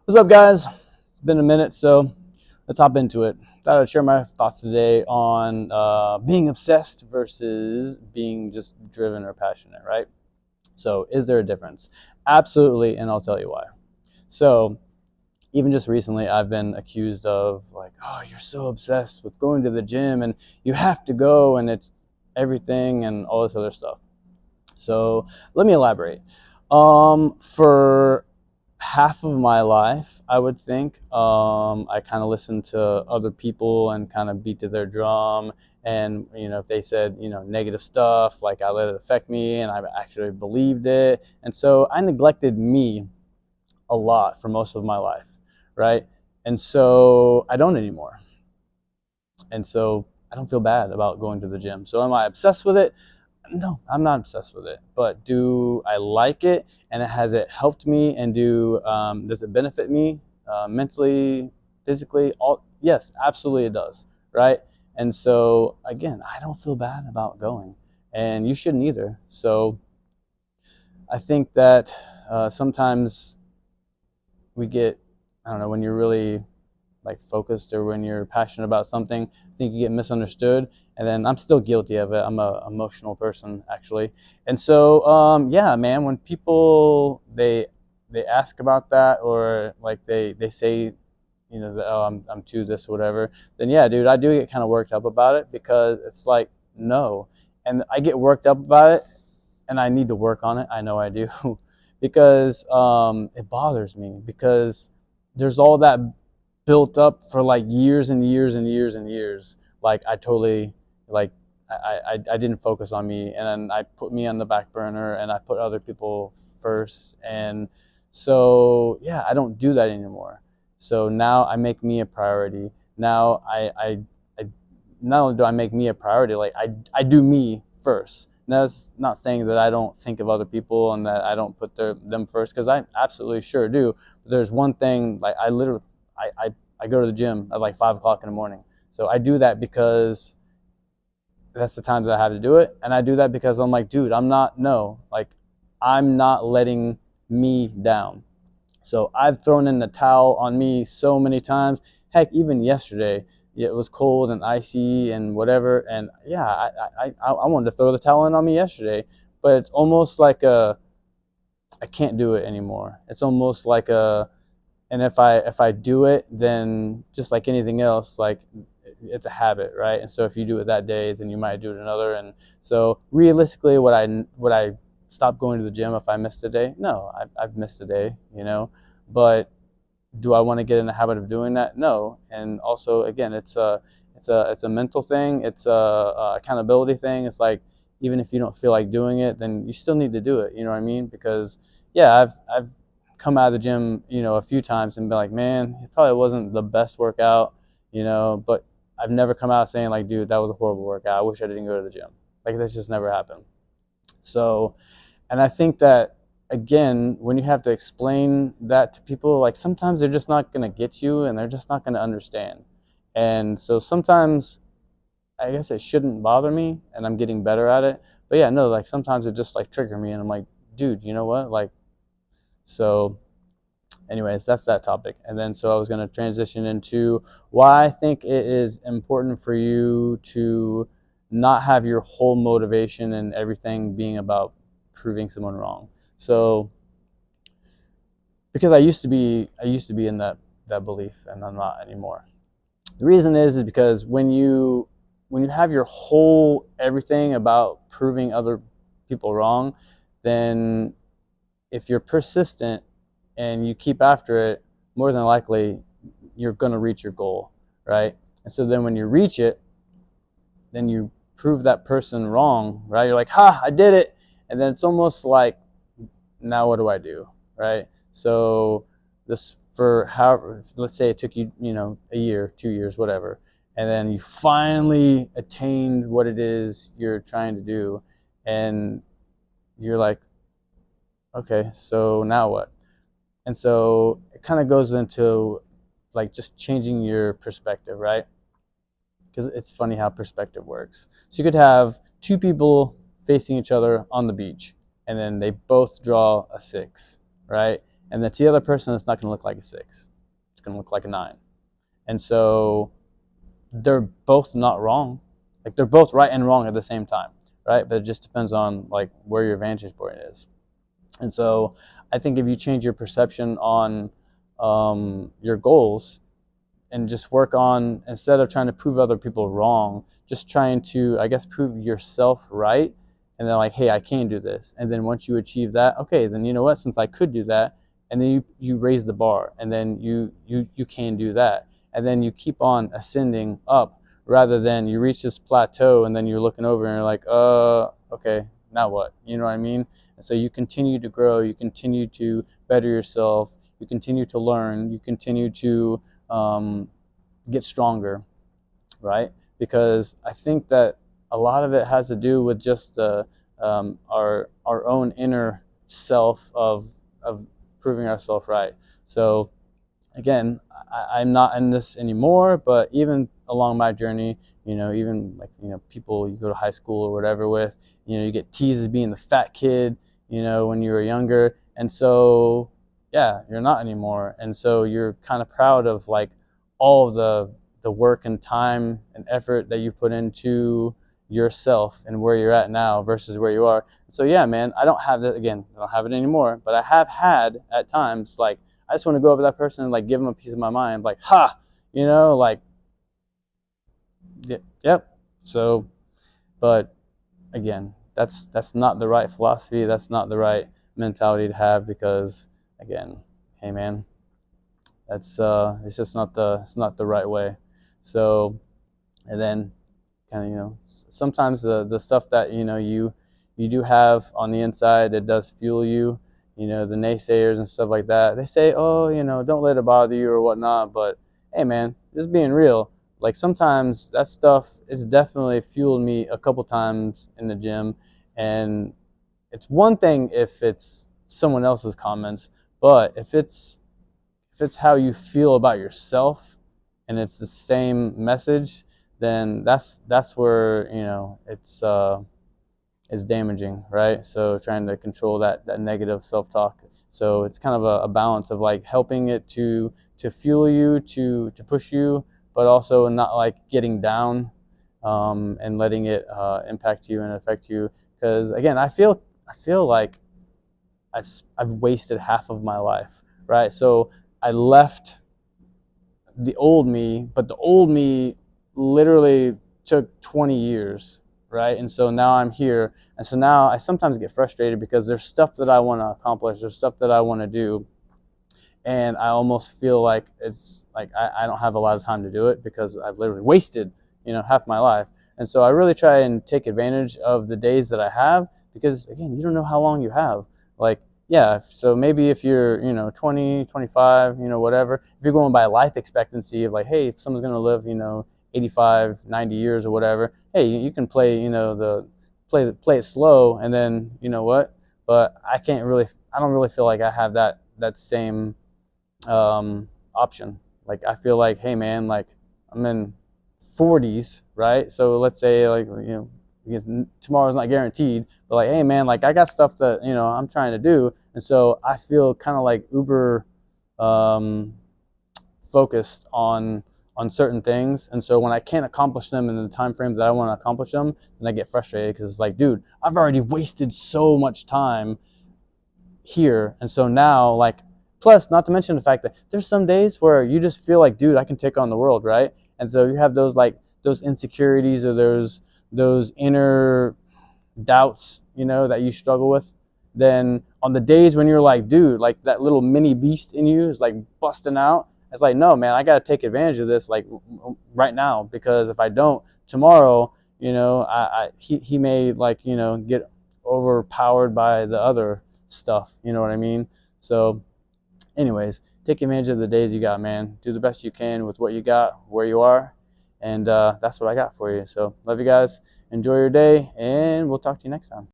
What's up, guys? It's been a minute, so let's hop into it. Thought I'd share my thoughts today on being obsessed versus being just driven or passionate, right? So, is there a difference? Absolutely, and I'll tell you why. So, even just recently, I've been accused of, like, oh, you're so obsessed with going to the gym and you have to go and it's everything and all this other stuff. So, let me elaborate. For half of my life, I would think, I kind of listened to other people and kind of beat to their drum. And, if they said, negative stuff, like I let it affect me and I actually believed it. And so I neglected me a lot for most of my life, right? And so I don't anymore. And so I don't feel bad about going to the gym. So am I obsessed with it? No, I'm not obsessed with it. But do I like it? And has it helped me? And does it benefit me mentally, physically? All yes, absolutely it does, right? And so again, I don't feel bad about going, and you shouldn't either. So I think that sometimes we get, I don't know, when you're really like focused or when you're passionate about something, I think you get misunderstood. And then I'm still guilty of it. I'm a emotional person actually. And so yeah, man, when people they ask about that, or like they say, that, oh, I'm to this or whatever, then yeah, dude, I do get kind of worked up about it, because it's like, no. And I get worked up about it, and I need to work on it. I know I do. Because it bothers me, because there's all that built up for like years and years and years and years. Like I totally, like I didn't focus on me, and then I put me on the back burner and I put other people first. And so yeah, I don't do that anymore. So now I make me a priority. Now I not only do I make me a priority, like I do me first. Now, that's not saying that I don't think of other people and that I don't put them first, because I absolutely sure do. But there's one thing, like I literally, I go to the gym at like 5 o'clock in the morning. So I do that because that's the times I have to do it. And I do that because I'm like, dude, I'm not letting me down. So I've thrown in the towel on me so many times. Heck, even yesterday, it was cold and icy and whatever. And yeah, I wanted to throw the towel in on me yesterday. But it's almost like I can't do it anymore. It's almost like and if I do it, then just like anything else, like it's a habit, right? And so if you do it that day, then you might do it another. And so realistically, would I stop going to the gym if I missed a day? No, I've missed a day, but do I want to get in the habit of doing that? No. And also, again, it's a mental thing. It's a accountability thing. It's like, even if you don't feel like doing it, then you still need to do it. You know what I mean? Because yeah, I've come out of the gym, a few times and been like, man, it probably wasn't the best workout, but I've never come out saying like, dude, that was a horrible workout. I wish I didn't go to the gym. Like, that's just never happened. So, and I think that, again, when you have to explain that to people, like sometimes they're just not going to get you and they're just not going to understand. And so sometimes I guess it shouldn't bother me, and I'm getting better at it. But yeah, no, like sometimes it just like trigger me and I'm like, dude, you know what? Like, so anyways, that's that topic. And then so I was going to transition into why I think it is important for you to not have your whole motivation and everything being about proving someone wrong. So because I used to be in that belief, and I'm not anymore. The reason is because when you have your whole everything about proving other people wrong, then if you're persistent and you keep after it, more than likely you're going to reach your goal, right? And so then when you reach it, then you prove that person wrong, right? You're like, ha, I did it. And then it's almost like, now what do I do, right? So this, for how, let's say it took you, a year, 2 years, whatever, and then you finally attained what it is you're trying to do, and you're like, okay, so now what? And so it kind of goes into like just changing your perspective, right? Because it's funny how perspective works. So you could have two people facing each other on the beach, and then they both draw a six, right? And then to the other person, it's not going to look like a 6. It's going to look like a 9. And so they're both not wrong. Like, they're both right and wrong at the same time, right? But it just depends on like where your vantage point is. And so I think if you change your perception on your goals, and just work on, instead of trying to prove other people wrong, just trying to, I guess, prove yourself right. And then like, hey, I can do this. And then once you achieve that, okay, then you know what, since I could do that, and then you raise the bar, and then you can do that. And then you keep on ascending up, rather than you reach this plateau and then you're looking over and you're like, okay, now what? You know what I mean? And so you continue to grow, you continue to better yourself, you continue to learn, you continue to get stronger, right? Because I think that a lot of it has to do with just our own inner self of proving ourselves right. So again, I'm not in this anymore, but even along my journey, even like, people you go to high school or whatever with, you get teased as being the fat kid, when you were younger. And so, yeah, you're not anymore. And so you're kind of proud of like all of the work and time and effort that you put into yourself and where you're at now versus where you are. So yeah, man, I don't have it anymore, but I have had at times, like, I just want to go over to that person and like give them a piece of my mind, like, ha, like, yep. So, but again, that's not the right philosophy. That's not the right mentality to have, because again, hey man, that's it's just not the right way. So, and then kind of, sometimes the stuff that you do have on the inside, it does fuel you. The naysayers and stuff like that, they say, oh, don't let it bother you or whatnot. But hey man, just being real, like, sometimes that stuff is definitely fueled me a couple times in the gym. And it's one thing if it's someone else's comments, but if it's how you feel about yourself and it's the same message, then that's where it's damaging, right? So trying to control that negative self-talk. So it's kind of a balance of like helping it to fuel you, to push you, but also not like getting down, and letting it impact you and affect you. Because again, I feel like I've wasted half of my life, right? So I left the old me, but the old me literally took 20 years, right? And so now I'm here. And so now I sometimes get frustrated because there's stuff that I want to accomplish, there's stuff that I want to do. And I almost feel like it's like I don't have a lot of time to do it because I've literally wasted, half my life. And so I really try and take advantage of the days that I have, because again, you don't know how long you have. Like, yeah, so maybe if you're, 20, 25, whatever, if you're going by life expectancy of like, hey, if someone's going to live, 85, 90 years or whatever, hey, you can play, play it slow, and then, what? But I don't really feel like I have that same option. Like, I feel like, hey man, like, I'm in 40s, right? So let's say, like, tomorrow's not guaranteed, but like, hey man, like, I got stuff that I'm trying to do. And so I feel kind of like uber focused on certain things. And so when I can't accomplish them in the time frames that I want to accomplish them, then I get frustrated, because it's like, dude, I've already wasted so much time here. And so now, like, plus, not to mention the fact that there's some days where you just feel like, dude, I can take on the world, right? And so you have those, like, those insecurities, or those inner doubts, that you struggle with. Then on the days when you're like, dude, like, that little mini beast in you is like busting out, it's like, no man, I got to take advantage of this, like, right now, because if I don't, tomorrow, he may, like, get overpowered by the other stuff, you know what I mean? So anyways, take advantage of the days you got, man. Do the best you can with what you got, where you are. And that's what I got for you. So love you guys, enjoy your day, and we'll talk to you next time.